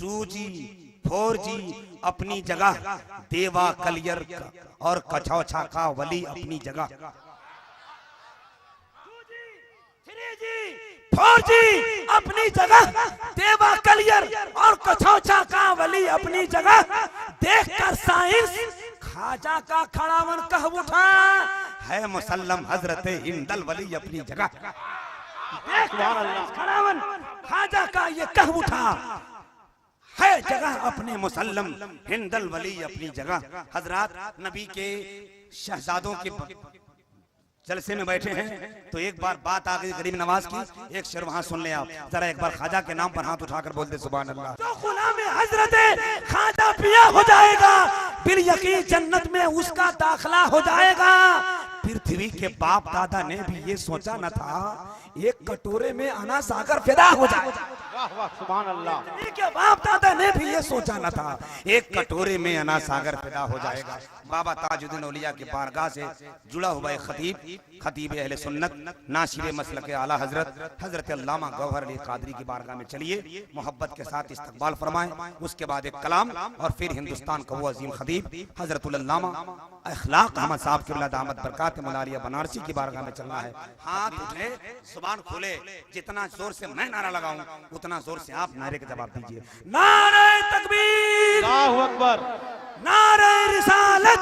2G 4G अपनी जगह, देवा कलियर और कछौछा का वली अपनी जगह। 3G 4G अपनी जगह, देवा कलियर और कछौछा का वली अपनी जगह। देखकर साइंस खाजा का खड़ावन कह उठा, है मुसल्लम हजरत हिंदल वली अपनी जगह। खड़ावन खाजा का ये कह उठा, है जगह अपने मुसल्लम हिंदल वली अपनी जगह। हजरात नबी के शहजादों के जलसे में बैठे हैं, तो एक बार बात आ गई गरीब नवाज की, एक शेर वहां सुन ले आप जरा। एक बार खाजा के नाम पर हाथ उठाकर बोलते सुभान अल्लाह। जो गुलाम हजरत खाजा पिया हो जाएगा, बिल यकीन जन्नत में उसका दाखला हो जाएगा। पृथ्वी के बाप दादा ने भी ये सोचा न था, एक कटोरे में अना सागर पैदा हो जाएगा। वाह वाह सुभान अल्लाह। पृथ्वी के बाप दादा ने भी ये सोचा न था, एक कटोरे में अना सागर पैदा हो जाएगा। बाबा ताजुद्दीन औलिया की बारगाह से जुड़ा हुआ एक खतीब अहले सुन्नत, नासिर मसलक आला हजरत हजरत अल्लामा गौहर अली कादरी की बारगाह में चलिए, मोहब्बत के साथ इस्तकबाल फरमाएं। उसके बाद एक कलाम और फिर हिंदुस्तान का वो अजीम खतीब हजरतुल अल्लामा अखलाक अहमद साहब की दामत बरकात मुनारिया बनारसी की बारगाह में चलना है। हाथ उठे, जुबान खोले, जितना जोर से मैं नारा लगाऊं उतना जोर से आप नारे का जवाब दीजिए। नारे तकबीर, अल्लाहु अकबर, नारे रिसालत,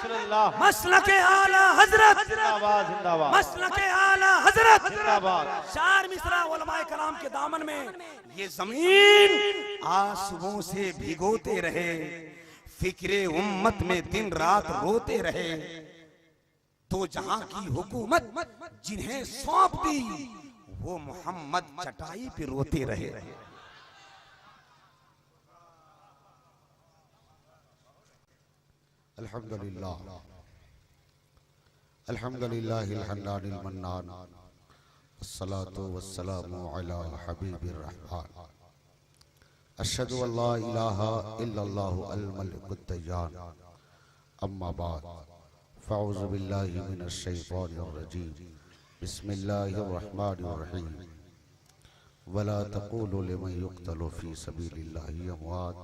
अल्लाह, मसलके आला हजरत, जिंदाबाद जिंदाबाद, मसलके आला हजरत, जिंदाबाद। चार मिसरा उलमाए कलाम के दामन में ये जमीन आंसुओं से भिगोते रहे, फिक्रे उम्मत में दिन रात रोते रहे, तो जहां की हुकूमत जिन्हें सौंप दी, वो मोहम्मद चटाई पे रोते रहे। अल्हम्दुलिल्लाह अल्हम्दुलिल्लाहिल हन्नानिल मन्नान, अस्सलातु वस्सलामु अला हबीबिर रहमान, अशहदु अल्ला इलाहा इल्लल्लाहु अल मलिकुद दय्यान, अम्मा बाद, फ़अऊज़ु बिल्लाहि मिनश शैतानिर रजीम, बिस्मिल्लाहिर रहमानिर रहीम, वला तक़ूलू लिमन युक़्तलू फ़ी सबीलिल्लाहि अमवात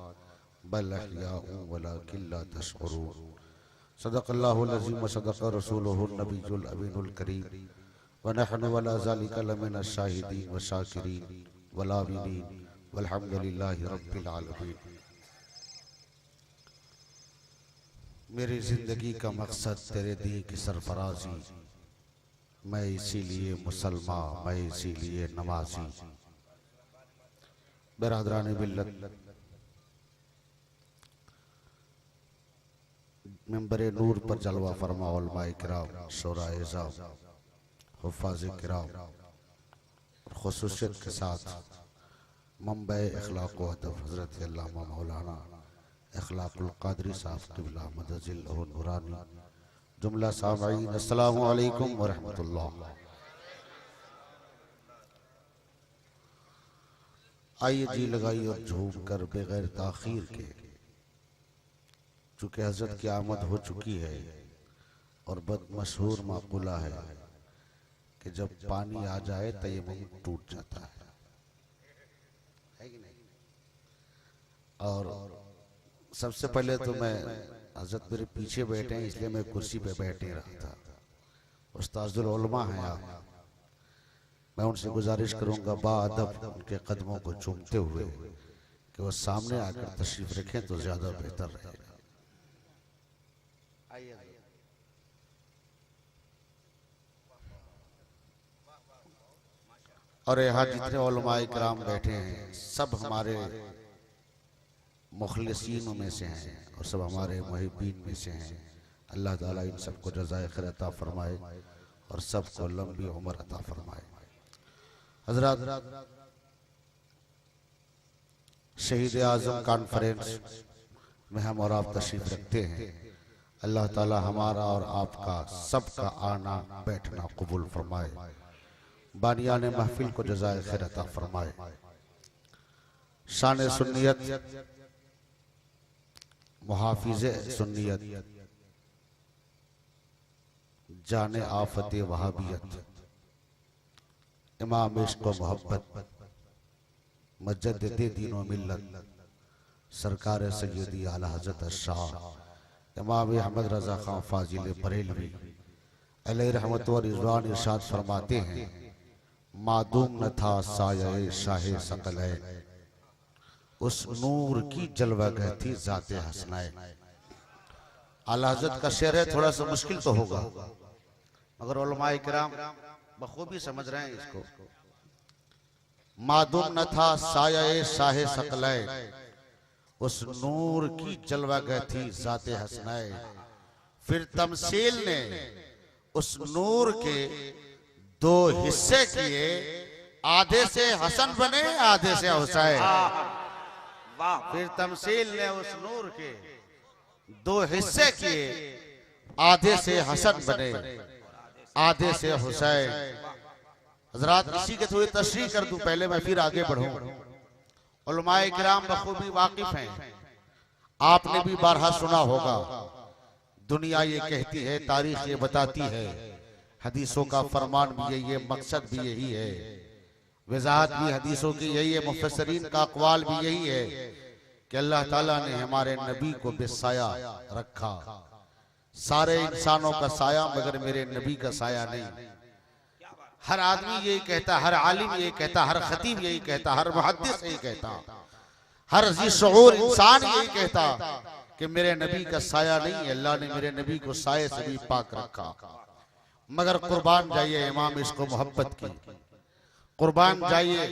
बल अहयाउन वलाकिन ला तशऊरून। सदक़ल्लाहुल अज़ीम व सदक़ रसूलुहुन नबियुल अमीनुल करीम व नहनु अला ज़ालिका लमिनश शाहिदीन व शाकिरीन वल आमिनीन वल्हम्दुलिल्लाहि रब्बिल आलमीन। मेरी जिंदगी का मकसद तेरे दीन की सरफराजी, मैं इसीलिए मुसलमान, मैं इसीलिए नमाजी। बिरादरान मिल्लत, मेंबरे नूर पर जलवा फरमा उलमाए किराम, शोराए इज़ाम, हुफ़ाज़े किराम, और ख़ुसूसियत के साथ मंबे इख़लाक़ व अदब हज़रत अल्लामा मौलाना इख़लाक़ुल क़ादरी साहब क़िबला मदजिल्लहु नूरानी, जुमला सामईन अस्सलामु अलैकुम व रहमतुल्लाह। आइए जी लगाइए और झूम कर बगैर ताख़ीर के, चूँकि हज़रत की आमद हो चुकी है और बद मशहूर माक़ूला है कि जब पानी आ जाए तयम्मुम टूट जाता है कि नहीं। और सबसे पहले तो मैं, हज़रत मेरे पीछे बैठे हैं इसलिए मैं कुर्सी पे बैठ नहीं रहा था, उस्ताज़ुल उलमा हैं आप, मैं उनसे गुजारिश करूँगा बाअदब उनके कदमों को चूमते हुए कि वो सामने आकर तशरीफ़ रखें तो ज़्यादा बेहतर रहेगा। और यहाँ जितने उलमाए किराम बैठे हैं सब हमारे मुखलिसीन में से हैं और सब हमारे मुहिब्बीन में से हैं। अल्लाह ताला इन सबको जज़ाए खैर अता फरमाए और सबको लंबी उम्र अता फरमाए। हज़रात, शहीद आज़म कॉन्फ्रेंस में हम और आप तशरीफ़ रखते हैं। अल्लाह ताला हमारा और आपका सबका आना बैठना कबूल फरमाए, बानियाने महफिल को जज़ाए खैर अता फरमाए। शान सुन्नियत, मुहाफिज़े सुन्नियत, जाने आफत वहाबियत, इमाम इश्क़ व मोहब्बत, मुजद्दिद दीन व मिल्लत, सरकार सैयदी आला हज़रत शाह इमाम अहमद रज़ा खां फाजिल बरेलवी अलैहि रहमत व रिज़वान इरशाद फरमाते हैं, मादूम न था साये शाहे सकलैन, उस नूर की जलवागह थी ज़ाते हसनैन। आला हज़रत का शेर है, थोड़ा सा मुश्किल तो होगा मगर उलमाए किराम बखूबी समझ रहे हैं इसको। मादूम न था साये शाहे सकलैन, उस नूर की जलवागह थी ज़ाते हसनैन। फिर तमसील ने उस नूर के दो हिस्से किए, आधे से हसन बने आधे से हुसैन। फिर तमसील ने उस नूर के दो हिस्से किए, आधे से हसन बने आधे से हुसैन। हजरात इसी के थोड़ी तशरीह कर दूं पहले मैं फिर आगे बढ़ूं। उलमाए किराम बखूबी वाकिफ हैं, आपने भी बारहा सुना होगा। दुनिया ये कहती है, तारीख ये बताती है, हदीसों का फरमान भी यही है, मकसद भी यही है, वजाहत भी हदीसों की यही है, मुफस्सरीन का अक़वाल भी यही है कि अल्लाह ताला ने हमारे नबी को बेसाया रखा। सारे इंसानों का साया मगर मेरे नबी का साया नहीं। हर आदमी यही कहता, हर आलिम यही कहता, हर खतीब यही कहता, हर मुहद्दिस यही कहता, हर ज़ी-शऊर इंसान यही कहता कि मेरे नबी का साया नहीं है। अल्लाह ने मेरे नबी को साये से भी पाक रखा। मगर कुर्बान जाइए इमाम इसको मोहब्बत की, कुर्बान जाइए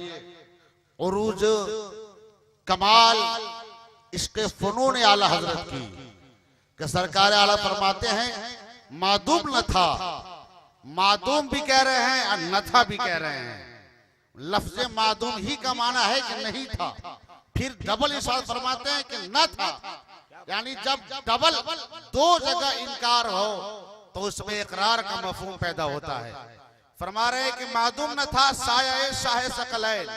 उरूज कमाल इसके फनून आला हजरत की कि सरकार आला फरमाते हैं, मादूम न था, मादूम भी कह रहे हैं और न था भी कह रहे हैं। लफ्ज़ मादूम ही का माना है कि नहीं था, फिर डबल इशारा फरमाते हैं कि न था, यानी जब डबल दो जगह इनकार हो तो उसमें इकरार का मफहूम पैदा होता है। फरमा रहे हैं कि मादूम न था साया शाहे सकलैन,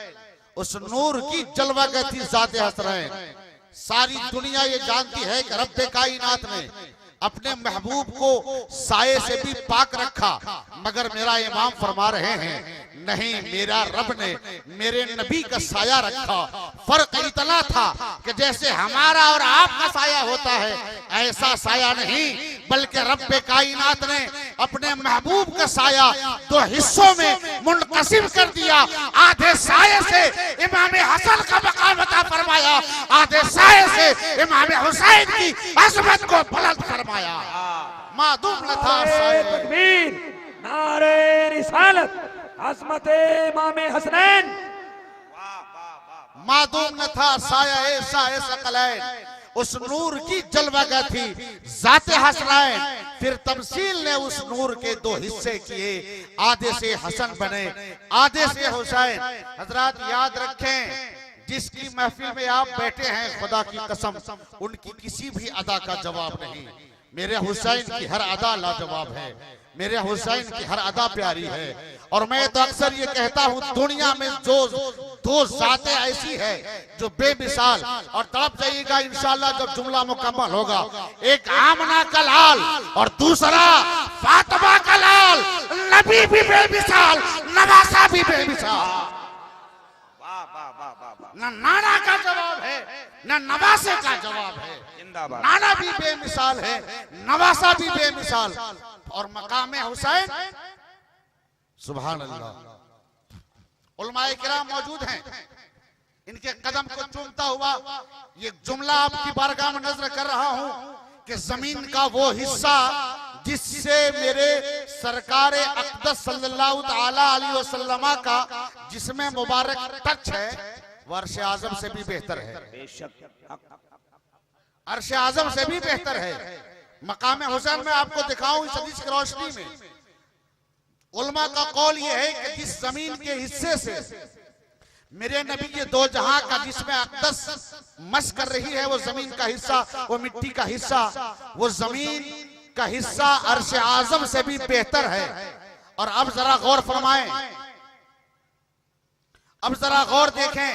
उस नूर की जलवागह थी ज़ाते हसनैन। सारी दुनिया ये जानती है कि रब्बे कायनात ने अपने महबूब को साये से भी पाक रखा, मगर मेरा इमाम फरमा रहे हैं नहीं, मेरा रब ने मेरे नबी का साया रखा। फर्क इतना था कि जैसे हमारा और आपका साया होता है ऐसा साया नहीं, बल्कि रब्बे कायनात ने अपने महबूब का साया दो हिस्सों में मुनक़सिम कर दिया। आधे साये से इमाम हसन का मकाम अता फरमाया, आधे साये से इमाम हुसैन की अज़मत को बुलंद फरमाया। मादूम न था साये, तकबीर, नारे रिसालत, अज़मत इमाम हसनैन। मादूम न था साया शाहे सकलैन, उस नूर की जलवागह थी ज़ाते हसनैन। फिर तमसील ने उस नूर के दो हिस्से किए, आधे से हसन बने आधे से हुसैन। हजरात याद रखें, जिसकी महफिल में आप बैठे हैं खुदा की कसम उनकी किसी भी अदा का जवाब नहीं। मेरे हुसैन की हर अदा लाजवाब है, मेरे हुसैन की हर अदा प्यारी है। और मैं तो अक्सर ये कहता हूँ, दुनिया में जो दो जातें ऐसी है जो बेमिसाल, और तड़प जाइएगा इंशाअल्लाह जब जुमला मुकम्मल होगा, एक आमना का लाल और दूसरा फातिमा का लाल। नबी भी बेमिसाल, नवासा भी बेमिसाल। न नाना का जवाब है न नवासे का जवाब है। नाना भी बेमिसाल है, नवासा भी बेमिसाल, और मकाम हुसैन सुभान अल्लाह। उलमाए किराम मौजूद हैं, इनके कदम को चूमता हुआ ये जुमला आपकी बारगाह में नजर कर रहा हूं कि जमीन का वो हिस्सा जिससे मेरे सरकार अक़दस सल्लल्लाहु ताला अलैहि वसल्लम का जिसमें मुबारक टच है, वो अर्श आज़म से भी बेहतर है, अर्श आज़म से भी बेहतर है। मकाम हुसैन में आपको दिखाऊं इस हदीस की रोशनी में, उलमा का कौल ये है कि जिस जमीन के हिस्से से मेरे नबी ये दो जहां का जिसमें अक़दस मस कर रही है, वो जमीन का हिस्सा, वो मिट्टी का हिस्सा, वो जमीन का हिस्सा अर्श आज़म से भी बेहतर है। और अब जरा गौर फरमाएं, अब जरा गौर देखें,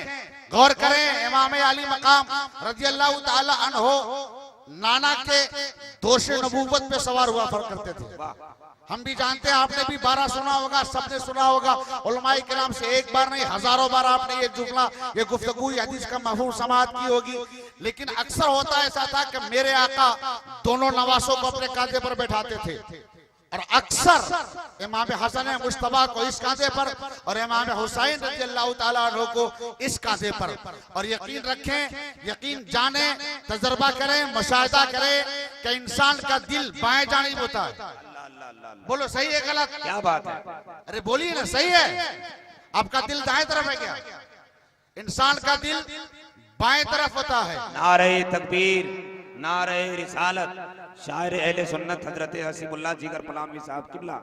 गौर करें। इमाम अली मकाम रज़ियल्लाहु ताला अन्हो नाना के दोषे नबूवत पे सवार हुआ करते थे। हम भी जानते हैं, आपने भी 12 सुना होगा, सबने सुना होगा। उलमाए किराम से एक बार नहीं हजारों बार आपने ये जुमला, ये गुफ्तगू, हदीस का मफहूम समाअत की होगी। लेकिन अक्सर होता ऐसा था कि मेरे आका दोनों नवासों को अपने कांधे पर बैठाते थे, और अक्सर इमाम हसन मुश्तबा को इस कांधे पर और इमाम हुसैन रज़ियल्लाहु ताला अन्हु को इस कांधे पर। और यकीन रखें, यकीन जाने, तजर्बा करें, मुशाहिदा करें कि इंसान का दिल बाएं जानिब होता है। बोलो सही है गलत? क्या बात है? अरे बोलिए ना, सही है? आपका दिल दाएं तरफ है क्या? इंसान का दिल बाएं तरफ होता है। नारे तकबीर, नारे रिसालत, शायर अहले सुन्नत हजरत हसीबुल्लाह जिगर पलामी साहब किबला,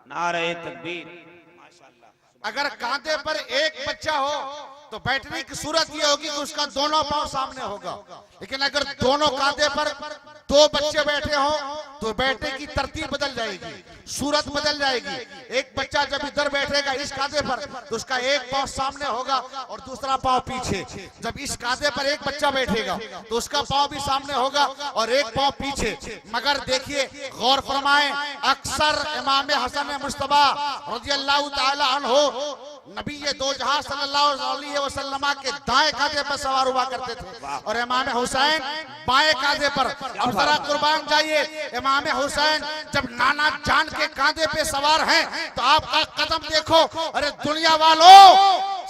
नारे तकबीर। अगर कांधे पर एक बच्चा हो तो बैठने की सूरत ये होगी कि उसका दोनों पांव सामने होगा। लेकिन अगर दोनों कांधे पर दो बच्चे बैठे हो तो बैठने की तरतीब बदल जाएगी, सूरत बदल जाएगी। एक बच्चा जब इधर बैठेगा इस कांधे पर तो उसका एक पांव सामने होगा और दूसरा पांव पीछे। जब इस कांधे पर एक बच्चा बैठेगा तो उसका पांव भी सामने होगा और एक पांव पीछे। मगर देखिए, गौर फरमाएं, अक्सर इमाम हसन मुश्तबा रज़ियल्लाहु ताला अन्हु नबी दो जहां सल्लल्लाहु अलैहि वसल्लम के दाएं कांधे पर सवार हुआ करते थे और इमाम हुसैन बाएं कांधे पर। अब जरा कुर्बान जाइए, इमाम हुसैन जब नाना जान के कांधे पे सवार हैं तो आपका कदम देखो। अरे दुनिया वालों,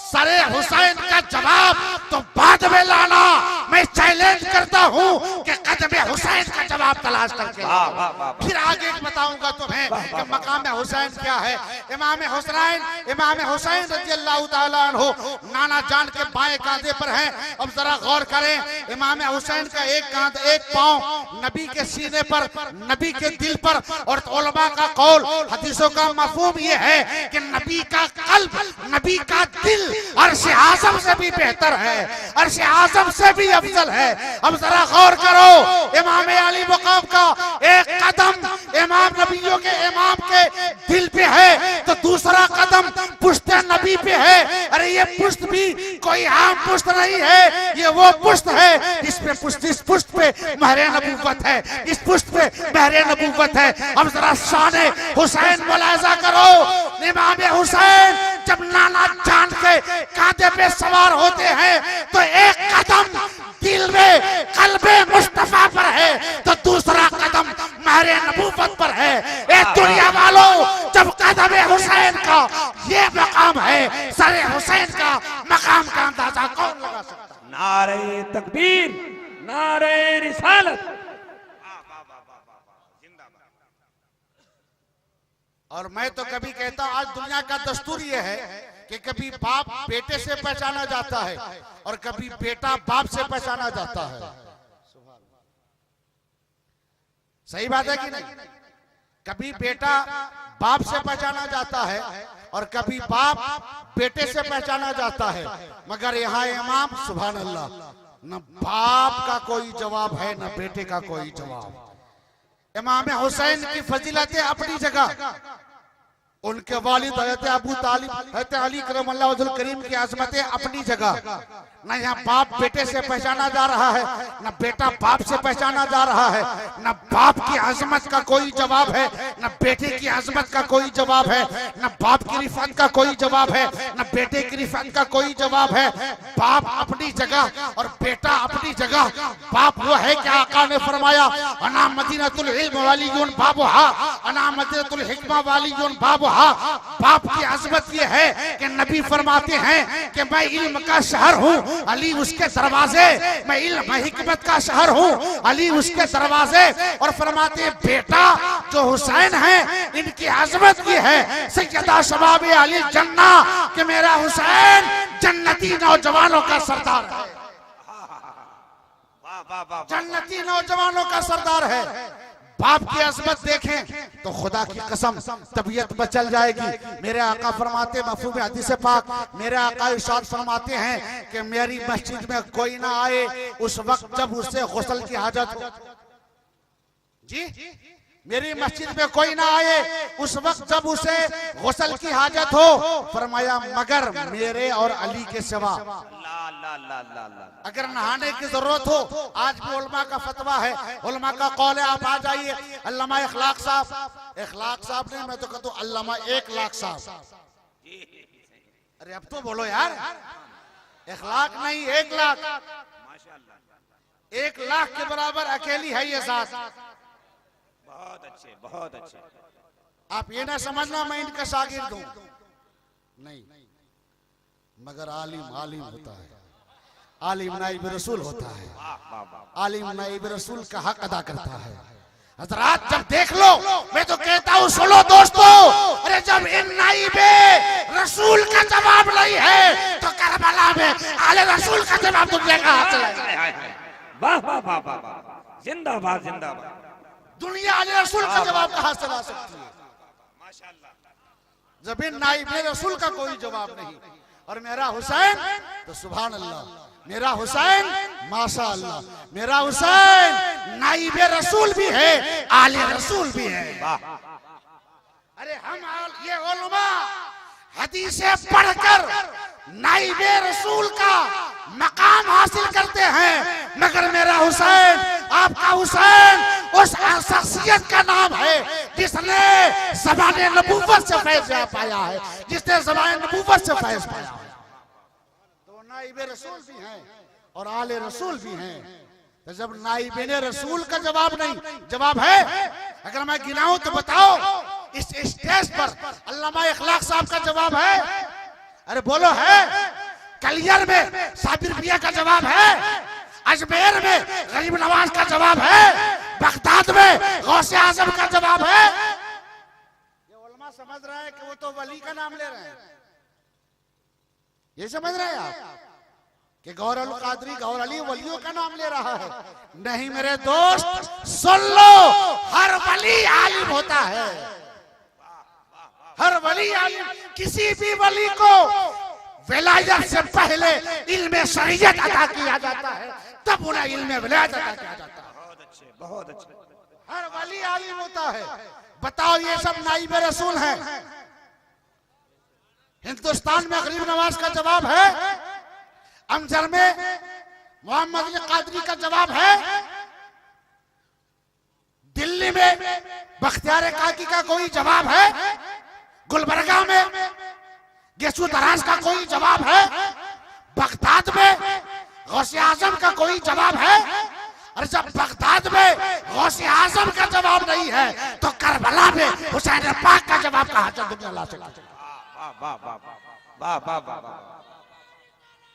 सरे हुसैन का जवाब तो बाद में लाना। मैं चैलेंज करता हूं कि कदम हुसैन का जवाब तलाश करके फिर आगे बताऊंगा तुम्हें कि मकाम हुसैन क्या है। इमाम हुसैन रज़ियल्लाहु ताला अन्हु नाना जान के बाएं कांधे पर हैं। अब जरा गौर करें, इमाम हुसैन का एक पांव नबी के सीने पर, नबी के दिल पर। और उलमा का कौल, हदीसों का मफहूम ये है कि नबी का कल्ब, नबी का दिल अर्श आज़म से भी बेहतर है, अर्श आज़म से भी अफजल है। अब जरा गौर करो, इमाम अली मुकाम का एक कदम इमाम नबियों के इमाम के दिल पे है तो दूसरा कदम पुश्त नबी पे है। अरे ये पुश्त भी कोई आम पुश्त नहीं है, ये वो पुश्त है जिसपे पुश्त, इस पुश्त पे महरे नबूवत है, इस पुश्त पे महरे नबूवत है। अब जरा शान हुसैन मुलाहिजा करो। इमाम हुसैन जब नाना जान के कांधे पे सवार होते हैं तो एक कदम दिल में कल्बे मुस्तफा पर है तो दूसरा कदम महरे नबूवत पर है। ए दुनिया वालों, जब कदम हुसैन का ये मकाम है, सरे हुसैन का मकाम का अंदाजा कौन लगा सकता है? नारे तकबीर, नारे रिसालत। और मैं तो कभी कहता हूं, आज दुनिया का दस्तूर ये है कि कभी बाप बेटे से पहचाना जाता है और कभी बेटा बाप से पहचाना जाता है। सही बात है कि नहीं? कभी बेटा बाप से पहचाना जाता है और कभी बाप बेटे से पहचाना जाता है। मगर यहाँ इमाम, सुभान अल्लाह, न बाप का कोई जवाब है न बेटे का कोई जवाब। इमाम हुसैन की फजीलतें अपनी जगह, उनके वालिद हज़रत अबू तालिब, हज़रत अली करमल्लाहु वजहुल करीम की अज़मतें अपनी जगह। न यहाँ बाप बेटे से पहचाना जा रहा है, न बेटा बाप से पहचाना जा रहा है। न बाप की अजमत का कोई जवाब है, न बेटे की अजमत का कोई जवाब है। न बाप की रिफत का कोई जवाब है, न बेटे की रिफत का कोई जवाब है। बाप अपनी जगह और बेटा अपनी जगह। बाप वो है कि आका ने फरमाया, अना मदीनतुल इल्म वालियुन बाबुहा, अना मदीनतुल हिकमा वालियुन बाबुहा। बाप की अजमत ये है कि नबी फरमाते हैं कि मैं इल्म का शहर हूँ, अली उसके दरवाजे। मैं इल्म हिकमत का शहर हूँ, अली उसके दरवाजे। और फरमाते हैं बेटा जो हुसैन है, इनकी अजमत की है सैयदा शबाब अली जन्ना कि मेरा हुसैन जन्नती नौजवानों का सरदार है, जन्नती नौजवानों का सरदार है। बाप की अजमत देखें तो खुदा की कसम तबीयत बचल जाएगी। मेरे आका फरमाते, मफहूम हदीस पाक, मेरे आका इरशाद फरमाते हैं कि मेरी मस्जिद में कोई ना आए उस वक्त जब उससे गुस्ल की हाजत हो। जी मेरी मस्जिद में कोई ना आए उस वक्त जब उसे गुस्ल की हाजत हो, फरमाया मगर मेरे और अली के सिवा। अगर नहाने की जरूरत हो, आज भी उलमा का फतवा है, उलमा का कौल है, आप आ जाइए। अल्लामा इखलाक साहब नहीं, मैं तो कहता हूँ अल्लामा 1 लाख साहब। अरे अब तो बोलो यार, इखलाक नहीं 1 लाख, 1 लाख के बराबर अकेली है ये जात। बहुत अच्छे, बहुत अच्छे। आप ये ना समझना मैं इनका शागिर्द हूं, नहीं, मगर आलिम आलिम होता है, आलिम नाइब रसूल होता है, आलिम नाइब रसूल का हक अदा करता है। हजरात जब देख लो, मैं तो कहता हूँ सुनो दोस्तों, अरे जब इन नाइबे रसूल का जवाब नहीं है तो करबला में आले रसूल का जवाब दुनिया का हाथ चलाएगा। वाह वाह वाह वाह वाह, जिंदाबाद जिंदाबाद। दुनिया आले रसूल का जवाब कहां से ला सकती है? जब इन नाइबे रसूल का कोई जवाब नहीं। और मेरा हुसैन तो सुभान अल्लाह, मेरा हुसैन माशा अल्लाह, मेरा हुसैन नाइबे रसूल भी है, आले रसूल भी है। अरे हम ये उलमा हदीसें पढ़कर नाइबे रसूल का मकाम हासिल करते हैं, मगर मेरा हुसैन, आपका हुसैन उस शख्सियत का नाम है जिसने ज़बाने नबूवत से फैज़ पाया है, जिसने ज़बाने नबूवत से फैज़ पाया है। तो नाइबे रसूल भी हैं और आले रसूल भी हैं। तो जब नाइबे रसूल का जवाब नहीं, जवाब है, अगर मैं गिनाऊं तो बताओ इस स्टेज पर अल्लामा इखलाक साहब का जवाब है? अरे बोलो है? कलियर में साबिर मियां का जवाब है? अजमेर में गरीब नवाज का जवाब है? बगदाद में गौसे आजम का जवाब है? ये उलमा समझ रहे हैं कि वो तो वली का नाम ले रहे हैं, ये समझ रहे हैं आप कि गौर अल कादरी गौर अली वलियों का नाम ले रहा है? नहीं मेरे दोस्त, सुन लो, हर वली आलिम होता है, हर वली आलिम। किसी भी वली को विलायत से पहले इल्मे शरीयत अता किया जाता है, तब उन्हें इल्मे विलायत अता किया जाता है। बहुत अच्छे, बहुत अच्छे। हर वली आलिम होता है। बताओ ये सब नाइबे रसूल हैं? हिंदुस्तान में गरीब नवाज का जवाब है, अमजर में मोहम्मद अली कादरी का जवाब है, दिल्ली में बख्तियार काकी का कोई जवाब है, गुलबर्गा में गेसू दराज का कोई जवाब है, बगदाद में गौसे आजम का कोई जवाब है? और जब बगदाद में गौसे आजम का जवाब नहीं है तो करबला में हुसैन पाक का जवाब कहां से दुनिया ला सकती है? वाह वाह वाह वाह वाह वाह,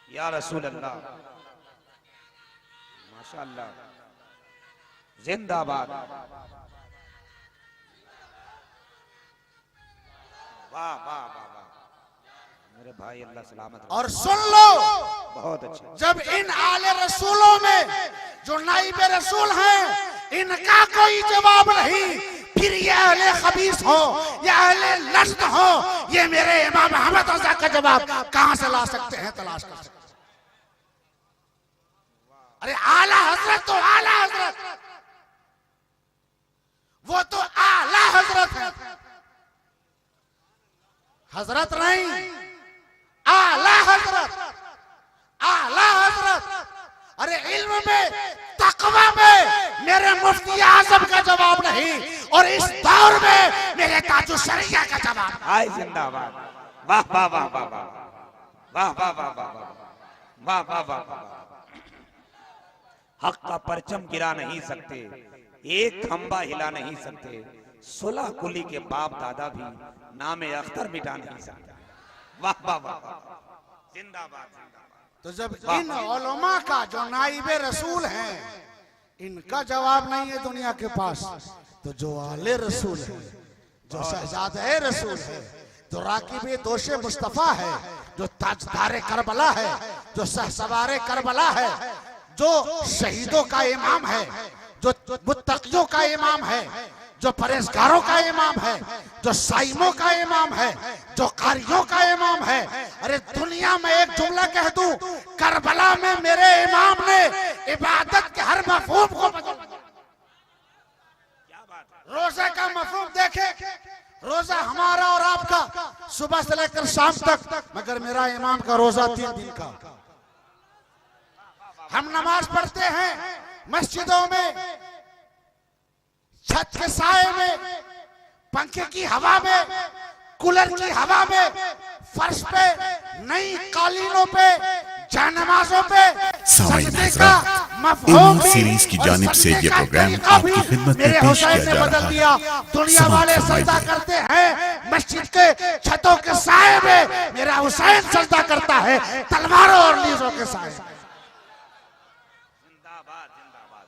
या रसूल अल्लाह, माशाअल्लाह, जिंदाबाद। वाह वाह वाह वाह, मेरे भाई अल्लाह सलामत रखे। और सुन लो, बहुत अच्छे। जब इन आले रसूलों में जो नाइबे रसूल हैं, इनका कोई जवाब नहीं, फिर ये अहले खबीस हो या अहले लश्त हो, ये मेरे इमाम अहमद रज़ा का जवाब कहां से ला सकते हैं? तलाश कर सकते हैं। अरे आला हजरत तो आला हजरत, वो तो आला हजरत है, हजरत नहीं, आला हजरत, आला हजरत। अरे इल्म में, तकवा में मेरे मुफ्ती आजम का जवाब नहीं, और इस दौर में मेरे ताजु शरिया का जवाब। हाय जिंदाबाद। वाह वाह वाह वाह वाह वाह वाह वाह वाह वाह वाह वाह। हक का परचम गिरा नहीं सकते, एक खंबा हिला नहीं सकते, 16 कुली के बाप दादा भी नामे अख्तर मिटा नहीं सकते। वाह वाह वाह, जिंदाबाद जिंदाबाद। तो जब इन उलमा का जो नाइबे रसूल हैं, इनका जवाब नहीं है दुनिया के पास, तो जो आले रसूल है, जो शहजादे रसूल है, जो राकिबे दोशे मुस्तफा है, जो ताजदारे करबला है, जो सहसवारे करबला है, जो शहीदों का इमाम है, जो मुत्तकियों का इमाम है, जो परहेजगारों का इमाम है, जो साइमों का इमाम है, जो कारियों का इमाम है। अरे दुनिया में एक जुमला कह दूं, करबला में मेरे इमाम ने इबादत के हर मफहूम को बदल दिया। रोजे रोजा हमारा और आपका सुबह से लेकर शाम तक, मगर मेरा इमाम का रोजा 3 दिन का। हम नमाज पढ़ते हैं मस्जिदों में, छत के साए में, पंखे की हवा में, कूलर की हवा में, फर्श पे, नई कालीनों पे, जानमाज़ों पे सजदे का मफ़हूम सीरीज की जानिब से ये प्रोग्राम आपकी खिदमत में पेश किया जा रहा है। दुनिया वाले सजदा करते हैं मस्जिद के छतों के साए में, मेरा हुसैन सजदा करता है तलवारों और नीज़ों के साए। जिंदाबाद जिंदाबाद,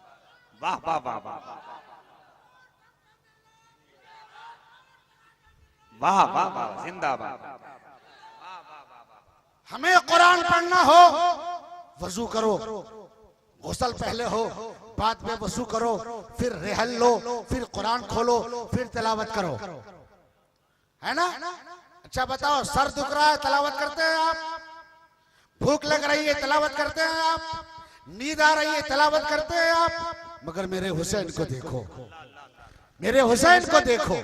वाह वाह वाह वाह वाह वाह वाह, जिंदाबाद। हमें कुरान पढ़ना हो, वजू करो, गुस्ल पहले हो, बाद में वजू करो, फिर रहल लो, फिर कुरान खोलो, फिर तिलावत करो, है ना? अच्छा बताओ, सर दुख रहा है तिलावत करते हैं आप? भूख लग रही है तिलावत करते हैं आप? नींद आ रही है तिलावत करते हैं आप? मगर मेरे हुसैन को देखो, मेरे हुसैन को देखो,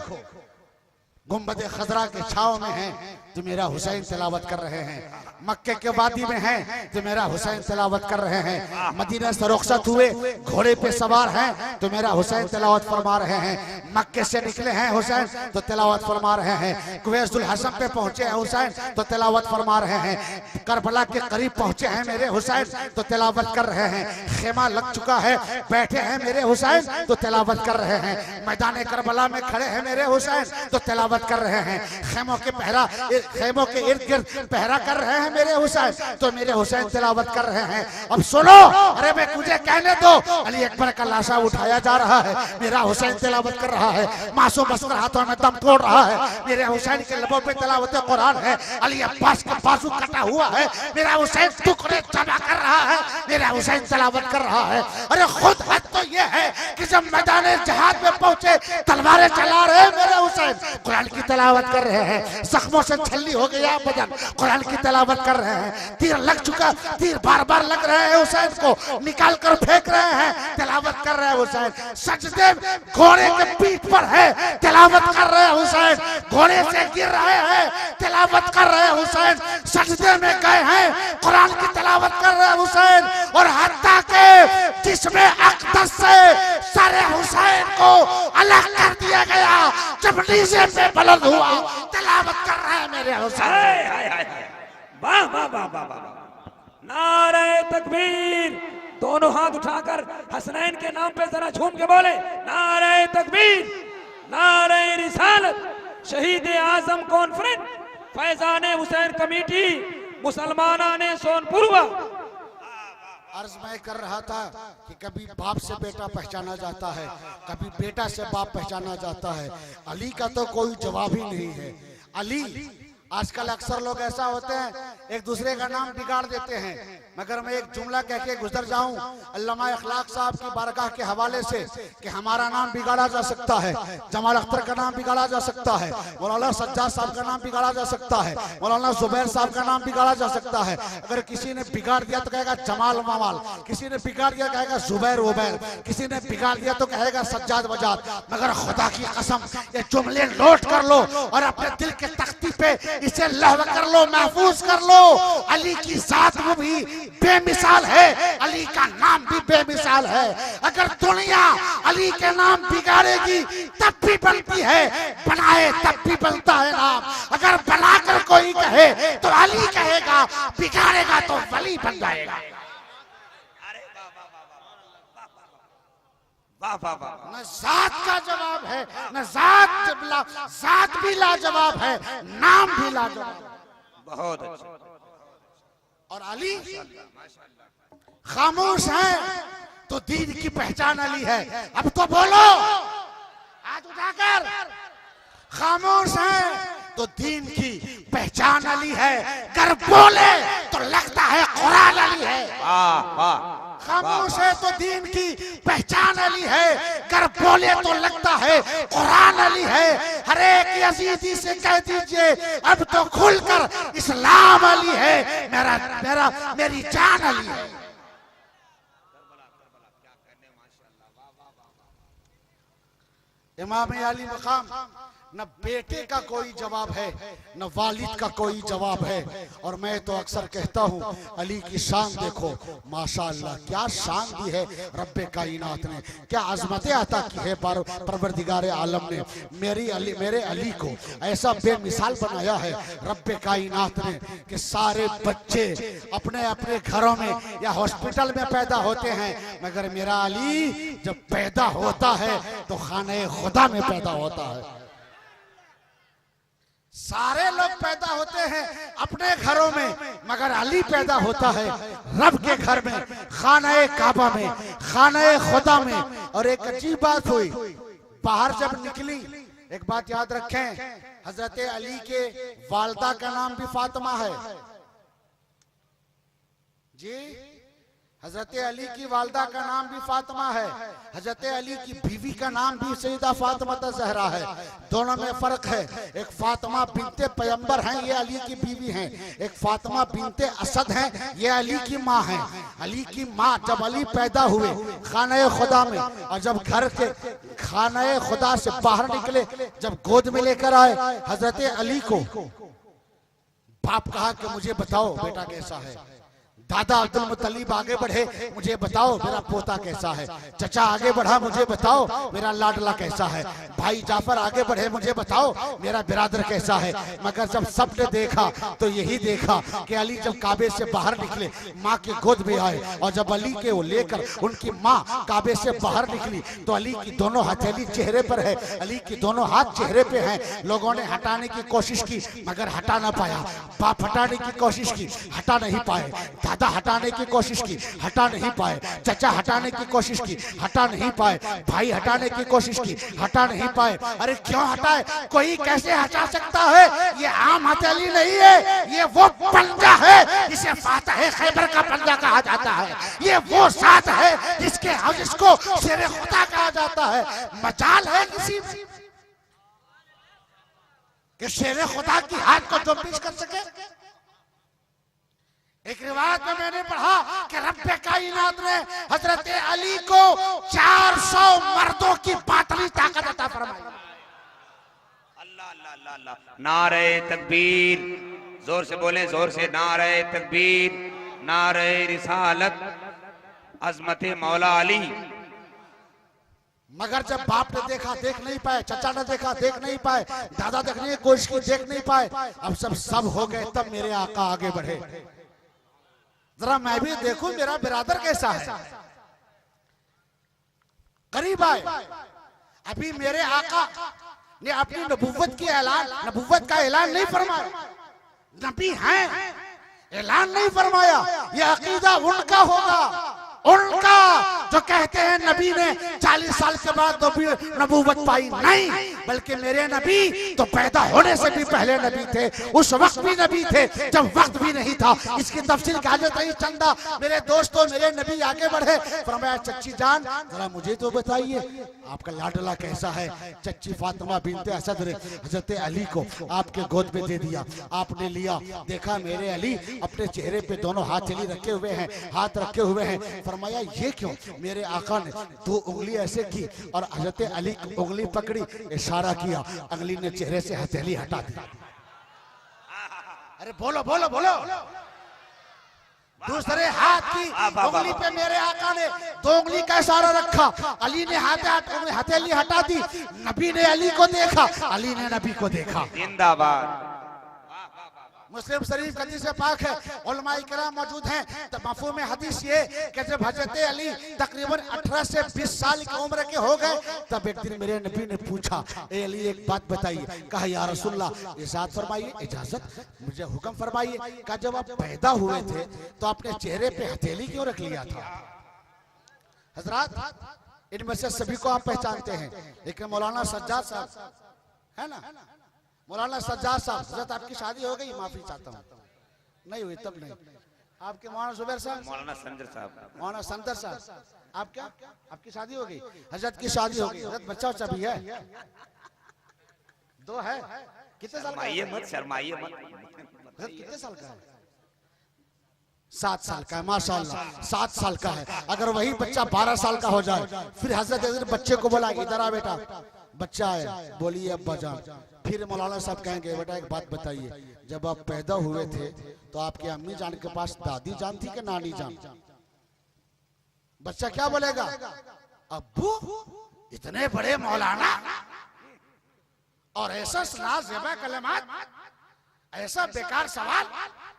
गुंबद खजरा के छाव में हैं तो मेरा हुसैन तिलावत कर रहे हैं, मक्के के वादी में हैं तो मेरा हुसैन तिलावत कर रहे हैं, मदीना से रुखसत हुए घोड़े पे सवार हैं तो मेरा हुसैन तिलावत फरमा रहे हैं, मक्के से निकले हैं हुसैन तो तिलावत फरमा रहे हैं, कुवैसुल हसम पे पहुंचे हैं हुसैन तो तिलावत फरमा रहे हैं, करबला के करीब पहुंचे हैं मेरे हुसैन तो तिलावत कर रहे हैं, खेमा लग चुका है बैठे हैं मेरे हुसैन तो तिलावत कर रहे हैं, मैदान करबला में खड़े हैं मेरे हुसैन तो तिलावत कर रहे हैं, खेमों के इर्द गिर्द पहरा कर रहे हैं मेरे हुसैन तो मेरे हुसैन तिलावत कर रहे हैं। अब सुनो, अरे मैं मुझे कहने दो, अली अकबर का लाशा उठाया जा रहा है, मेरा हुसैन तिलावत कर रहा है, मासूम अस्कर हाथों में दम तोड़ रहा है, मेरे हुसैन के लबों पे तिलावत कुरान है, अली अब्बास का बाजू कटा हुआ है, मेरा हुसैन टुकड़े जमा कर रहा है, मेरा हुसैन तिलावत कर रहा है। अरे खुद हद तो ये है कि जब मैदान जहाद में पहुंचे तलवारें चला रहे मेरे हुसैन कुरान की तिलावत कर रहे हैं, जख्मों से छल्ली हो गया बदन, कुरान की तिलावत कर रहे हैं, तीर लग चुका, तीर बार बार लग रहे हैं हुसैन को निकाल कर फेंक रहे हैं, तिलावत कर रहे हैं हुसैन, सजदे घोड़े के पीठ पर है तिलावत कर रहे हैं हुसैन, घोड़े से गिर रहे हैं तिलावत कर रहे हैं हुसैन, सजदे में गए हैं कुरान की तिलावत कर रहे हैं हुसैन, और हत्ता के जिसमें अक़दस से सारे हुसैन को अलग कर दिया गया, जब नीचे पे बुलंद हुआ तिलावत कर रहे हैं मेरे हुसैन। हाय हाय हाय, वाह वाह वाह वाह वाह, नारे तकबीर, दोनों हाथ उठाकर हसनैन के नाम पे जरा झूम के बोले, नारे तकबीर, नारे रिसालत, शहीद आजम कॉन्फ्रेंस, फैजान हुसैन कमेटी, मुसलमाना ने सोनपुरवा। अर्ज मैं कर रहा था कि कभी बाप से बेटा पहचाना जाता है, कभी बेटा से बाप पहचाना जाता है, अली का तो कोई जवाब ही नहीं है। अली, आजकल अक्सर लोग ऐसा होते हैं एक दूसरे का नाम बिगाड़ देते हैं, मगर मैं एक जुमला कह के गुजर जाऊं अल्लामा इखलाक साहब की बारगाह के हवाले से कि हमारा नाम बिगाड़ा जा सकता है, जमाल अख्तर का नाम बिगाड़ा जा सकता है, मौलाना सज्जाद साहब का नाम बिगाड़ा जा सकता है, मौलाना जुबैर साहब का नाम बिगाड़ा जा सकता है। अगर किसी ने बिगाड़ दिया तो कहेगा जमाल मवाल, किसी ने बिगाड़ दिया कहेगा जुबैर उबैर, किसी ने बिगाड़ दिया तो कहेगा सज्जाद वजाद। मगर खुदा की कसम ये जुमले नोट कर लो और अपने दिल के तख्ती पे इसे लहव कर लो, महफूज कर लो। अली की जात वो भी बेमिसाल है, अली का नाम भी बेमिसाल है। अगर दुनिया अली के नाम बिगाड़ेगी तब भी बनती है, बनाए तब भी बनता है नाम। अगर बनाकर कोई कहे तो अली कहेगा, बिगाड़ेगा तो वली बन जाएगा। वाह वाह वाह, न जात का जवाब है, न जात भी लाजवाब है, नाम भी लाजवाब। बहुत अच्छा। और अली खामोश है तो दीन की पहचान अली है। अब तो बोलो, हाथ उठाकर। खामोश है तो दीन की पहचान अली है, कर बोले तो लगता है कुरान अली है। वाह वाह, खामोश है तो दीन की पहचान अली है, कर बोले तो लगता है कुरान अली है। हर एक यजीदी से कह दीजिए अब तो खुलकर इस्लाम अली है, मेरी जान अली है। इमाम अली मकाम न बेटे का कोई जवाब है, न वालिद का कोई जवाब है। और मैं तो अक्सर कहता हूँ अली की शान देखो, माशाअल्लाह क्या शान दी है रब्बे कायनात ने, क्या अजमतें अता की है परवरदिगार आलम ने। मेरे अली को ऐसा बेमिसाल बनाया है रब्बे कायनात ने कि सारे बच्चे अपने अपने घरों में या हॉस्पिटल में पैदा होते हैं, मगर मेरा अली जब पैदा होता है तो खाने खुदा में पैदा होता है। सारे लोग पैदा होते हैं अपने घरों में, मगर अली पैदा होता है रब के घर में, खाना काबा में, खाना खुदा में। और एक अजीब बात हुई, बाहर जब निकली, एक बात याद रखें, हजरत अली के वालदा का नाम भी फातिमा है जी। हजरत अली की वालदा का नाम भी फातिमा है, हजरत अली की बीवी का नाम भी सैयदा फातिमा ज़हरा है। दोनों में फर्क है, एक फातिमा बिनते पैगंबर हैं, ये अली की बीवी हैं। एक फातिमा बिनते असद हैं, ये अली की माँ हैं। अली की माँ जब अली पैदा हुए खाना खुदा में, और जब घर के खाना खुदा से बाहर निकले, जब गोद में लेकर आए हजरत अली को, बाप कहा कि मुझे बताओ बेटा कैसा है। दादा अब्दुल मुत्तलिब आगे बढ़े, मुझे बताओ मेरा पोता कैसा है। चचा आगे बढ़ा, मुझे बताओ मेरा लाडला कैसा है। भाई जाफर आगे बढ़े, मुझे बताओ मेरा बिरादर कैसा है। मगर जब सबने देखा तो यही देखा कि अली जब काबे से बाहर निकले, माँ के गोद में आए, और जब अली के वो लेकर उनकी माँ काबे से बाहर निकली तो अली की दोनों हथेली चेहरे पर है, अली की दोनों हाथ चेहरे पे हैं। लोगों ने हटाने की कोशिश की मगर हटा ना पाया। बाप हटाने की कोशिश की, हटा नहीं पाए। दादा हटाने की कोशिश की, हटा नहीं पाए। चचा हटाने की कोशिश की, हटा नहीं पाए। भाई हटाने की कोशिश की, हटा नहीं पाए। अरे क्यों हटाए? कोई कैसे हटा सकता है? ये आम हथेली नहीं है, ये वो पंजा है जिसे फातह खैबर का पंजा कहा जाता है। ये वो साथ है जिसको शेर खुदा कहा जाता है। मजाल है किसी कि शेर खुदा की हाथ को जुम्बिश कर सके? एक रिवायत में मैंने पढ़ा कि रब्बे कायनात ने हजरत अली को 400 मर्दों की बातली ताकत अता फरमाई। अल्लाह अल्लाह अल्लाह अल्लाह, नारे तकबीर, जोर से बोले, जोर से, नारे तकबीर, नारे रिसालत, अजमत मौला अली। मगर जब बाप ने देखा देख नहीं पाए, चचा ने देखा देख नहीं पाए, दादा देखने की कोशिश की देख नहीं पाए। अब सब हो गए, तब मेरे आका आगे बढ़े, जरा मैं भी देखूं मेरा बिरादर कैसा है। करीब आए, अभी मेरे आका ने अपनी नबुव्वत का ऐलान नहीं फरमाया। नबी हैं, ऐलान नहीं फरमाया। यह अकीदा उनका होगा, उनका जो कहते हैं नबी ने 40 साल के बाद नबूवत पाई, नहीं, बल्कि मेरे नबी तो पैदा होने से भी पहले नबी थे। उस वक्त भी नबी थे जब वक्त भी नहीं था। इसकी तफसील की हाजत नहीं। चंदा मेरे दोस्तों, मेरे नबी आगे बढ़े, फरमाया चच्ची जान जरा मुझे तो बताइए आपका लाडला कैसा है। चच्ची फातिमा बिनते असद ने हजरत अली को आपके गोद में दे दिया। आपने लिया, देखा मेरे अली अपने चेहरे पे दोनों हाथ चली रखे हुए हैं, हाथ रखे हुए हैं। फरमाया ये क्यों? मेरे आका ने 2 उंगली ऐसे की और हजरत अली की उंगली पकड़ी, इशारा किया, अगली ने चेहरे से हथेली हटा दी। अरे बोलो बोलो बोलो। दूसरे हाथ की उंगली पे मेरे आका ने 2 उंगली का इशारा रखा, अली ने हथेली हटा दी। नबी ने अली को देखा, अली ने नबी को देखा। जिंदाबाद। मुस्लिम शरीफ हदीस से पाक है, उलमाए किराम मौजूद हैं। तो मफ़हूम हदीस ये कि जब हजरत अली तकरीबन 18 से 20 साल की उम्र के हो गए, तब एक दिन मेरे नबी ने पूछा, ए अली एक बात बताइए। कहा या रसूलल्लाह इजाज़त फरमाइए, इजाज़त, मुझे हुक्म फरमाइए। कहा जब आप पैदा हुए थे तो अपने चेहरे पे हथेली क्यों रख लिया था? हजरात इनमें से सभी को आप पहचानते हैं, लेकिन मौलाना सज्जाद साहब है ना, मौलाना सज्जाद साहब, हजरत आपकी शादी हो गई? माफी चाहता हूँ, नहीं हुई तब नहीं। आपके मौलाना जुबैर साहब, मौलाना संजर साहब, मौलाना संदर साहब, आपकी शादी हो गई? हजरत की शादी हो गई। हजरत बच्चा बच्चा भी है? 2 है। कितने साल का है? मत शर्माइए मत। हजरत कितने साल का है? 7 साल का है। माशाअल्लाह 7 साल का है। अगर वही बच्चा 12 साल का हो जाए, फिर हजरत बच्चे को बोला इधर आ बेटा, बच्चा है, बोलिए अब्बा जान। फिर मौलाना साहब कहेंगे बेटा एक बात बताइए, जब आप पैदा हुए थे तो आपके अम्मी जान के पास दादी जान थी कि नानी जान? बच्चा क्या बोलेगा? अब्बू इतने बड़े मौलाना और ऐसा जेबा कलमात, ऐसा बेकार सवाल।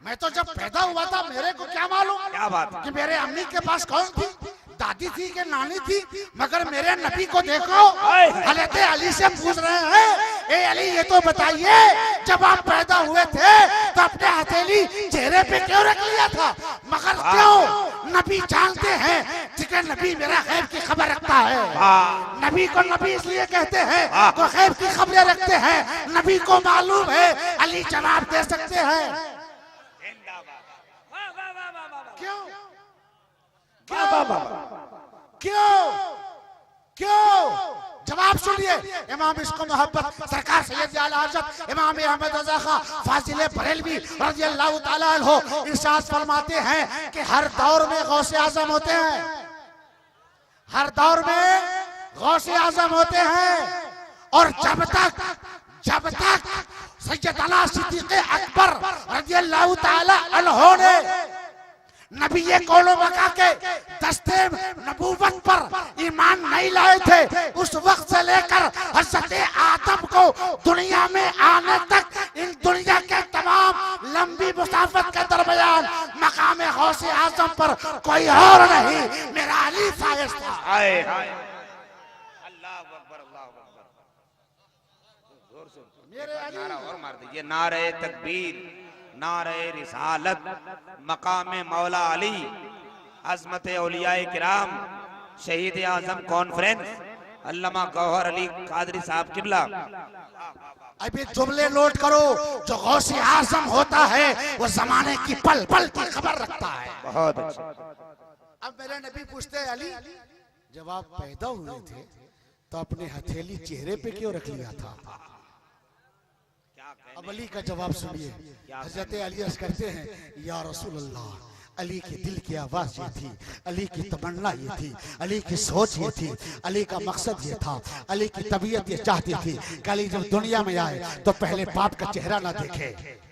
मैं तो जब पैदा हुआ था मेरे को क्या मालूम क्या बात है? कि मेरे अम्मी के पास कौन थी, दादी थी कि नानी थी। मगर मेरे नबी को देखो, हज़रत अली से पूछ रहे हैं, ए अली ये तो बताइए जब आप पैदा हुए थे तो अपने हथेली चेहरे पे क्यों रख लिया था? मगर क्यों? नबी जानते हैं कि नबी मेरा गैब की खबर रखता है। नबी को नबी इसलिए कहते हैं वो गैब की खबरें रखते हैं, नबी को मालूम है। अली जवाब दे सकते हैं। क्यों क्यों क्यों? जवाब सुनिए। इमाम इश्क़ मोहब्बत सरकार सैयद आला हज़रत इमाम अहमद रज़ा खां फाजिल बरेलवी रज़ियल्लाहु ताला अन्हु इरशाद फरमाते हैं कि हर दौर में गौसे आज़म होते हैं, हर दौर में गौसे आज़म होते हैं। और जब तक सैयदना सिद्दीक़ अकबर रज़ियल्लाहु ताला अन्हु ने नबी कौलो मका के दस्ते नबूवत पर ईमान नहीं लाए थे, उस वक्त से लेकर हज़रत आदम को दुनिया में आने तक इन दुनिया के तमाम लंबी मुसाफत के दरमियान मकाम गौसे आज़म पर कोई और नहीं, मेरा अली फायज था। अल्लाह अकबर, अल्लाह अकबर। जोर से मेरे नारा और मार दीजिए, नारे तकबीर, नारे रिसालत, मकाम मौला अली, अज़मत औलियाए किराम, शहीद आज़म कॉन्फ्रेंस अल्लामा गौहर अली कादरी साहब किबला। अभी जुमले नोट करो, जो गौसे आज़म होता है वो जमाने की पल पल की खबर रखता है। बहुत अच्छा। अब मेरे नबी पूछते हैं, अली जब आप पैदा हुए थे तो अपने हथेली चेहरे पे क्यों रख लिया था? अब अली का जवाब सुनिए। हज़रत अली अर्ज़ करते हैं, या रसूल अल्लाह, अली के दिल की आवाज़ ये थी, अली की तमन्ना ये थी, अली की सोच ये थी, अली का मकसद ये था, अली की तबीयत ये चाहती थी कि अली जब दुनिया में आए तो पहले बाप का चेहरा ना देखे,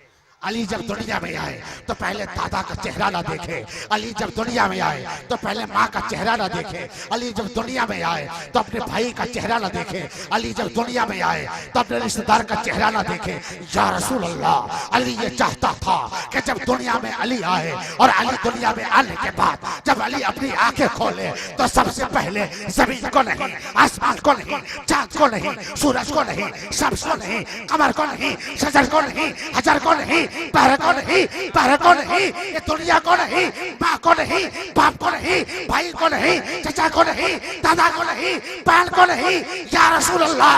अली जब दुनिया में आए तो पहले दादा का चेहरा ना देखे, अली जब दुनिया में आए तो पहले माँ का चेहरा ना देखे, अली जब दुनिया में आए तो अपने भाई का चेहरा ना देखे, अली जब दुनिया में आए तो अपने रिश्तेदार का चेहरा ना देखे। या रसूल अल्लाह, अली ये चाहता था कि जब दुनिया में अली आए और अली दुनिया में आने के बाद जब अली अपनी आंखें खोले तो सबसे पहले जमीन को नहीं, आसमान को नहीं, चांद को नहीं, सूरज को नहीं, शम्स को नहीं, कमर को नहीं, शजर को नहीं, हजर को नहीं, पहरे को नहीं, पहरे को नहीं, ये दुनिया को नहीं, माँ को नहीं, बाप को नहीं, भाई को नहीं, चचा को नहीं, दादा को नहीं, बहन को नहीं। या रसूल अल्लाह,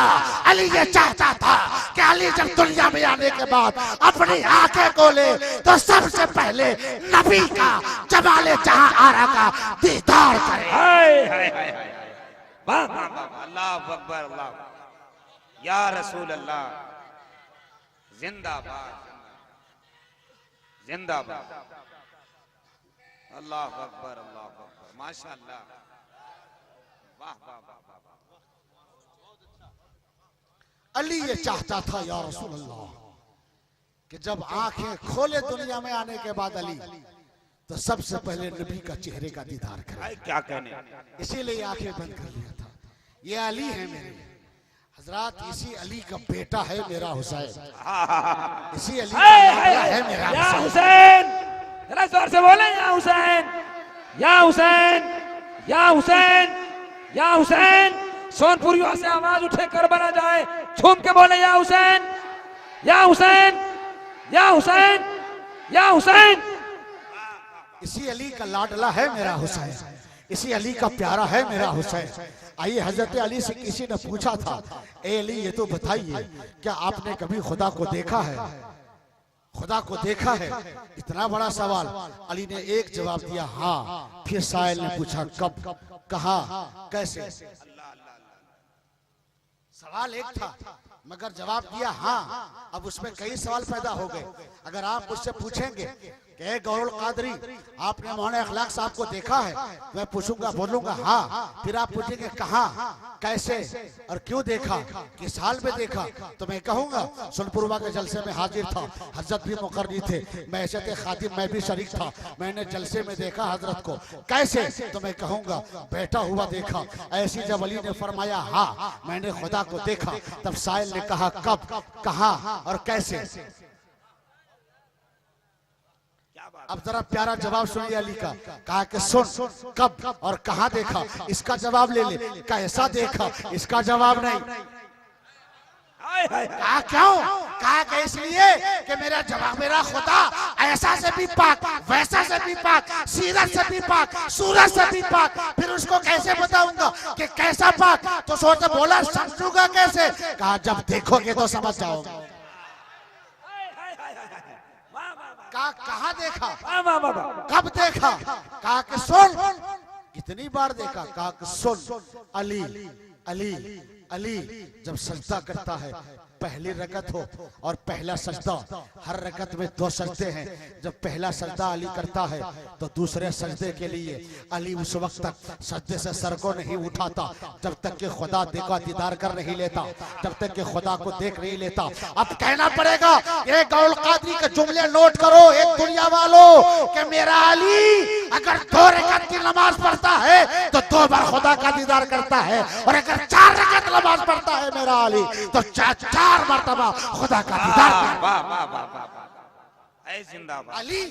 अली ये चाहता था कि अली जब दुनिया में आने के बाद अपनी आंखें खोले तो सबसे पहले नबी का जमाले जहां आरा का दीदार करे। वाह वाह वाह, अल्लाह अकबर, अल्लाह। या रसूल अल्लाह, जिंदाबाद जिंदाबाद, अल्लाह अकबर, अल्लाह अकबर, माशाअल्लाह, वाह वाह वाह वाह। अली ये चाहता था या रसूल अल्लाह कि जब आंखें खोले दुनिया में आने के बाद अली तो सबसे पहले नबी का चेहरे का दीदार करे। क्या कहने, इसीलिए आंखें बंद कर लिया था। ये अली है मेरे हजरात, इसी अली का बेटा है मेरा हुसैन, इसी अली का बेटा है मेरा हुसैन। जरा जोर से बोले, या हुसैन, या हुसैन, या हुसैन, या हुसैन। सोनपुरियों से आवाज उठे कर बना जाए, झूम के बोले, या हुसैन, या हुसैन, या हुसैन, या हुसैन। इसी अली का लाडला है मेरा हुसैन, इसी अली का प्यारा है मेरा हुसैन। आइए, हजरत अली से किसी ने पूछा था, ए अली ये तो बताइए क्या आपने कभी खुदा को देखा है? खुदा को देखा है? इतना बड़ा सवाल। अली ने एक जवाब दिया, हाँ। फिर साइल ने पूछा, कब, कहाँ, कैसे? सवाल एक था मगर जवाब दिया हाँ। अब उसमें कई सवाल पैदा हो गए। अगर आप मुझसे पूछेंगे कि गौरुल कादरी, आपने मौलाना अखलाक साहब को देखा है? मैं पूछूंगा, बोलूंगा हाँ, फिर आप पूछेंगे कहाँ, कैसे और क्यों देखा, किस हाल में देखा? तो मैं कहूंगा सुनपुरवा के जलसे में हाजिर था, हजरत भी मुकर्री थे, मैशत खातिम मैं भी शरीक था, मैंने जलसे में देखा हजरत को। कैसे? तो मैं कहूंगा बैठा हुआ देखा। ऐसी जब अली ने फरमाया हाँ मैंने खुदा को देखा, तब साइल ने कहा कब, कहाँ और कैसे? अब जरा प्यारा जवाब सुनिए अली का। कहा कि सुन, कब और कहाँ देखा इसका जवाब ले ले, कैसा देखा इसका जवाब नहीं। कहा क्यों? कहा कि इसलिए कि मेरा जवाब, मेरा खुदा ऐसा से भी पाक, वैसा से भी पाक, सीरत से भी पाक, सूरत से भी पाक। फिर उसको कैसे बताऊंगा कि कैसा पाक? तो सोचा, बोला समझूंगा कैसे? कहा जब देखोगे तो समझ जाओगे। कहा कहाँ देखा, कब देखा? कहा कि सुन, कितनी बार देखा? कहा कि सुन, अली अली अली जब सजदा करता है, पहली रकत हो और पहला सजदा, हर रकत में दो सजदे हैं। जब पहला सजदा अली करता है तो दूसरे सजदे के लिए अली उस वक्त तक सजदे से सर को नहीं उठाता जब तक कि खुदा देखा दीदार कर नहीं लेता, जब तक कि खुदा को देख नहीं लेता। अब कहना पड़ेगा, ये गौल कादरी के जुमले नोट करो एक दुनिया वालों, कि मेरा अली अगर 2 रकत की नमाज पढ़ता है तो 2 बार खुदा का दीदार करता है, और अगर 4 रकत नमाज पढ़ता है मेरा अली तो 4 मर्तबा खुदा का दीदार करता है। जिंदाबाद अली,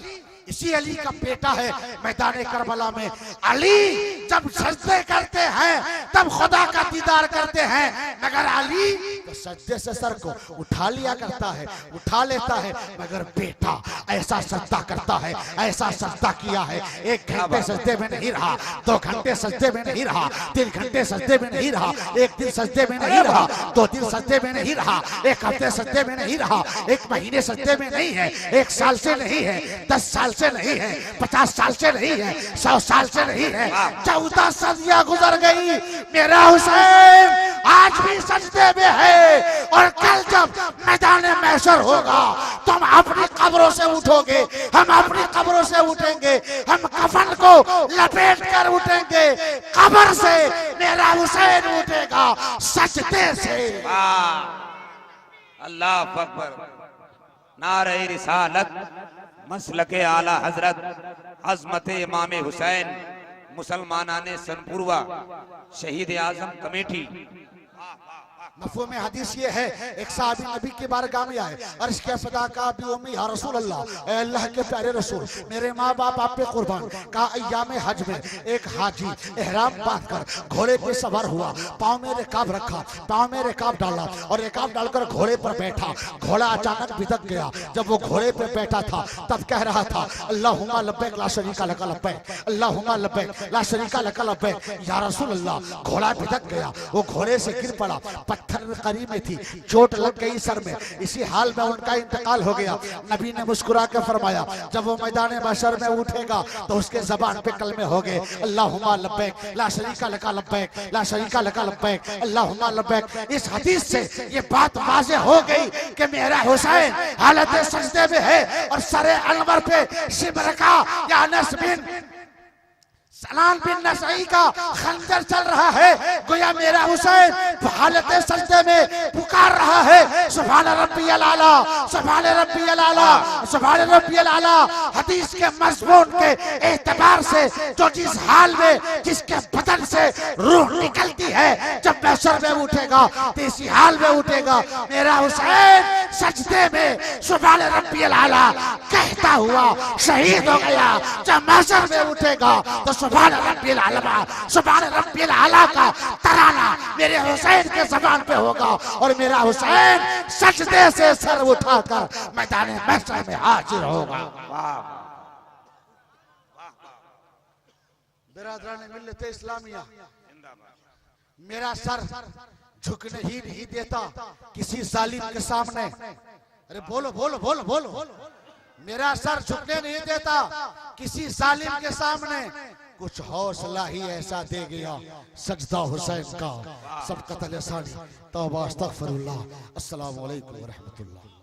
इसी अली का बेटा है मैदान करबला में। अली जब सजदे करते हैं तब खुदा का दीदार करते हैं, मगर अली तो सजदे से सर को उठा लिया करता है, उठा लेता है, मगर बेटा ऐसा सजदा करता है, ऐसा सजदा किया है। 1 घंटे सजदे में नहीं रहा, 2 घंटे सजदे में नहीं रहा, 3 घंटे सजदे में नहीं रहा, 1 दिन सजदे में नहीं रहा, 2 दिन सजदे में नहीं रहा, 1 हफ्ते सजदे में नहीं रहा, 1 महीने सजदे में नहीं है, 1 साल से नहीं है, 10 साल से नहीं है, 50 साल से नहीं है, 100 साल से नहीं है, 14 सदियां गुजर गई, मेरा हुसैन आज भी सजदे में है। और कल जब मैदान महशर होगा तुम अपनी कब्रों से उठोगे, हम अपनी कब्रों से उठेंगे, हम कफन को लपेट कर उठेंगे, कब्र से मेरा हुसैन उठेगा सजदे से। अल्लाह अकबर। नारे रिसालत, मसलके आला हजरत, अजमत इमाम हुसैन, मुसलमानाने सनपुरवा, शहीद आजम कमेटी। मफ़हूम हदीस ये है, एक साहबी नबी के बारगाह में आए, अर्ज़ किया फदा का भी उम्मी या रसूल अल्लाह, ए अल्लाह के प्यारे रसूल, मेरे माँ बाप आप पे कुर्बान। का अय्याम हज में एक हाजी एहराम बांधकर घोड़े पे सवार हुआ, पाँव में रिकाब रखा, पाँव में रिकाब डाला और रिकाब डालकर घोड़े पर बैठा। घोड़ा अचानक बिदक गया। जब वो घोड़े पे बैठा था तब कह रहा था, अल्लाहुम्मा लब्बैक ला शरीका लका लब्बैक, अल्लाहुम्मा लब्बैक ला शरीका लका लब्बैक। या रसूल अल्लाह, घोड़ा बिदक गया, वो घोड़े से गिर पड़ा, पत्थर करीब में थी, चोट लग गई सर में, इसी हाल में उनका इंतकाल हो गया। नबी ने मुस्कुरा कर फरमाया, जब वो मैदान महशर में उठेगा तो उसके जबान पे कलमे हो गए, अल्लाहुम्मा लब्बैक ला शरीका लका लब्बैक, ला शरीका लका लब्बैक, अल्लाहुम्मा लब्बैक। इस हदीस से ये बात वाज़ेह हो गई कि मेरा हुसैन हालत सजदे में है और सरे अनवर पे शिब्र का या अनस बिन सलाम बिन नसई का खंजर चल रहा है। गोया मेरा हुसैन हालत सजदे में पुकार रहा है, सुभान रब्बियल आला, सुभान रब्बियल आला, सुभान रब्बियल आला। हदीस के मज़मून के एतबार से जो जिस हाल में जिसके बदन से रूह निकलती है, जब महशर में उठेगा तो इसी हाल में उठेगा। मेरा हुसैन सजदे में सुभान रब्बियल आला कहता हुआ शहीद हो गया। जब महशर में उठेगा तो सुभान रब्बिल आला, सुभान रब्बिल आला का तराना मेरे हुसैन के ज़बान पे होगा और मेरा हुसैन सजदे से सर उठाकर मैदान महशर में हाजिर होगा। बिरादरान मिल्लत इस्लामिया, मेरा सर झुकने ही नहीं देता किसी जालिम के सामने। अरे बोलो बोलो बोलो बोलो। मेरा सर झुकने नहीं देता किसी जालिम के सामने। कुछ हौसला ही ऐसा दे गया सजदा हुसैन का, सब कत्ल सानी। तौबा अस्तगफिरुल्लाह। अस्सलामु अलैकुम व रहमतुल्लाह।